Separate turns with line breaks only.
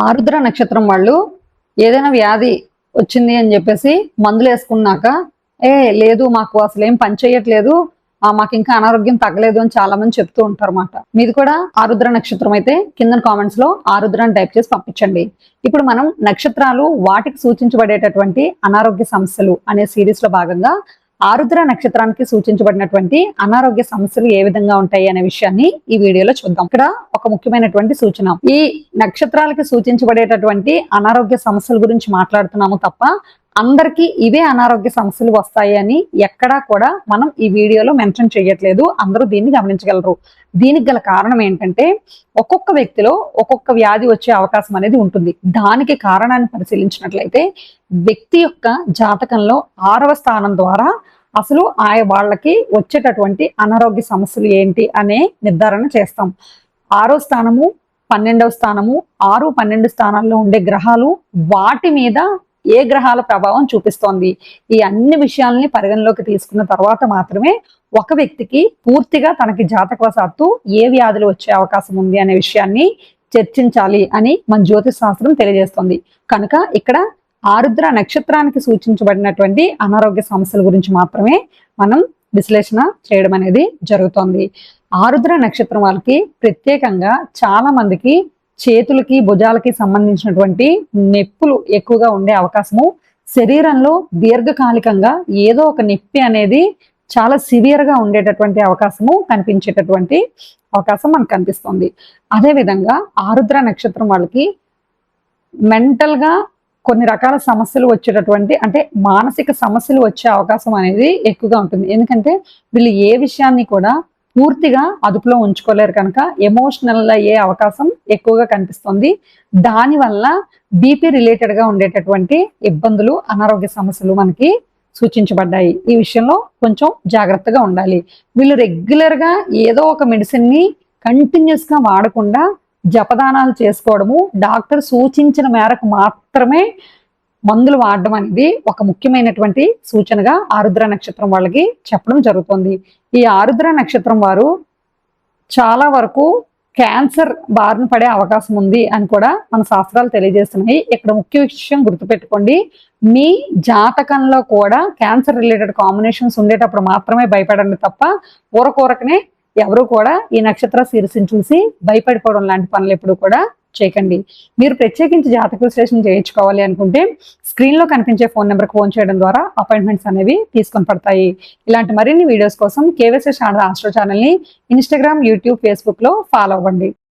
ఆరుద్ర నక్షత్రం వాళ్ళు ఏదైనా వ్యాధి వచ్చింది అని చెప్పేసి మందులు వేసుకున్నాక లేదు మాకు అసలు ఏం పని చేయట్లేదు, మాకు ఇంకా అనారోగ్యం తగ్గలేదు అని చాలా మంది చెప్తూ ఉంటారు అన్నమాట. మీది కూడా ఆరుద్ర నక్షత్రం అయితే కింద కామెంట్స్ లో ఆరుద్ర అని టైప్ చేసి పంపించండి. ఇప్పుడు మనం నక్షత్రాలు వాటికి సూచించబడేటటువంటి అనారోగ్య సమస్యలు అనే సిరీస్ లో భాగంగా ఆరుద్ర నక్షత్రానికి సూచించబడినటువంటి అనారోగ్య సమస్యలు ఏ విధంగా ఉంటాయి అనే విషయాన్ని ఈ వీడియోలో చూద్దాం. ఇక్కడ ఒక ముఖ్యమైనటువంటి సూచన, ఈ నక్షత్రాలకి సూచించబడేటటువంటి అనారోగ్య సమస్యల గురించి మాట్లాడుతున్నాము తప్ప అందరికీ ఇవే అనారోగ్య సమస్యలు వస్తాయి అని ఎక్కడా కూడా మనం ఈ వీడియోలో మెన్షన్ చేయట్లేదు. అందరూ దీన్ని గమనించగలరు. దీనికి గల కారణం ఏంటంటే ఒక్కొక్క వ్యక్తిలో ఒక్కొక్క వ్యాధి వచ్చే అవకాశం అనేది ఉంటుంది. దానికి కారణాన్ని పరిశీలించినట్లయితే వ్యక్తి యొక్క జాతకంలో 6వ స్థానం ద్వారా అసలు వాళ్ళకి వచ్చేటటువంటి అనారోగ్య సమస్యలు ఏంటి అనే నిర్ధారణ చేస్తాం. 6వ స్థానము 12వ స్థానము 6, 12 స్థానాల్లో ఉండే గ్రహాలు వాటి మీద ఏ గ్రహాల ప్రభావం చూపిస్తోంది, ఈ అన్ని విషయాల్ని పరిగణలోకి తీసుకున్న తర్వాత మాత్రమే ఒక వ్యక్తికి పూర్తిగా తనకి జాతకవశాత్తు ఏ వ్యాధులు వచ్చే అవకాశం ఉంది అనే విషయాన్ని చర్చించాలి అని మన జ్యోతిష్ శాస్త్రం తెలియజేస్తుంది. కనుక ఇక్కడ ఆరుద్ర నక్షత్రానికి సూచించబడినటువంటి అనారోగ్య సమస్యల గురించి మాత్రమే మనం విశ్లేషణ చేయడం అనేది జరుగుతోంది. ఆరుద్ర నక్షత్రం వాళ్ళకి ప్రత్యేకంగా చాలా మందికి చేతులకి భుజాలకి సంబంధించినటువంటి నొప్పులు ఎక్కువగా ఉండే అవకాశము, శరీరంలో దీర్ఘకాలికంగా ఏదో ఒక నొప్పి అనేది చాలా సివియర్ గా ఉండేటటువంటి అవకాశము కనిపించేటటువంటి అవకాశం మనకు కనిపిస్తుంది. అదేవిధంగా ఆరుద్ర నక్షత్రం వాళ్ళకి మెంటల్ గా కొన్ని రకాల సమస్యలు వచ్చేటటువంటి అంటే మానసిక సమస్యలు వచ్చే అవకాశం అనేది ఎక్కువగా ఉంటుంది. ఎందుకంటే వీళ్ళు ఏ విషయాన్ని కూడా పూర్తిగా అదుపులో ఉంచుకోలేరు కనుక ఎమోషనల్ అయ్యే అవకాశం ఎక్కువగా కనిపిస్తుంది. దానివల్ల బీపీ రిలేటెడ్ గా ఉండేటటువంటి ఇబ్బందులు, అనారోగ్య సమస్యలు మనకి సూచించబడ్డాయి. ఈ విషయంలో కొంచెం జాగ్రత్తగా ఉండాలి. వీళ్ళు రెగ్యులర్ గా ఏదో ఒక మెడిసిన్ ని కంటిన్యూస్ గా వాడకుండా జపదానాలు చేసుకోవడము, డాక్టర్ సూచించిన మేరకు మాత్రమే మందులు వాడడం అనేది ఒక ముఖ్యమైనటువంటి సూచనగా ఆరుద్ర నక్షత్రం వాళ్ళకి చెప్పడం జరుగుతుంది. ఈ ఆరుద్ర నక్షత్రం వారు చాలా వరకు క్యాన్సర్ బారిన పడే అవకాశం ఉంది అని కూడా మన శాస్త్రాలు తెలియజేస్తున్నాయి. ఇక్కడ ముఖ్య విషయం గుర్తుపెట్టుకోండి, మీ జాతకంలో కూడా క్యాన్సర్ రిలేటెడ్ కాంబినేషన్స్ ఉండేటప్పుడు మాత్రమే భయపడండి తప్ప ఊరకూరకనే ఎవరు కూడా ఈ నక్షత్ర సిరీస్ని చూసి భయపడిపోవడం లాంటి పనులు ఎప్పుడు కూడా చేయకండి. మీరు ప్రత్యేకించి జాతక విశ్లేషణ చేయించుకోవాలి అనుకుంటే స్క్రీన్ లో కనిపించే ఫోన్ నెంబర్కి ఫోన్ చేయడం ద్వారా అపాయింట్మెంట్స్ అనేవి తీసుకొని పడతాయి. ఇలాంటి మరిన్ని వీడియోస్ కోసం కేవీఎస్ ఆస్ట్రో ఛానల్ ని ఇన్స్టాగ్రామ్, యూట్యూబ్, ఫేస్బుక్ లో ఫాలో అవ్వండి.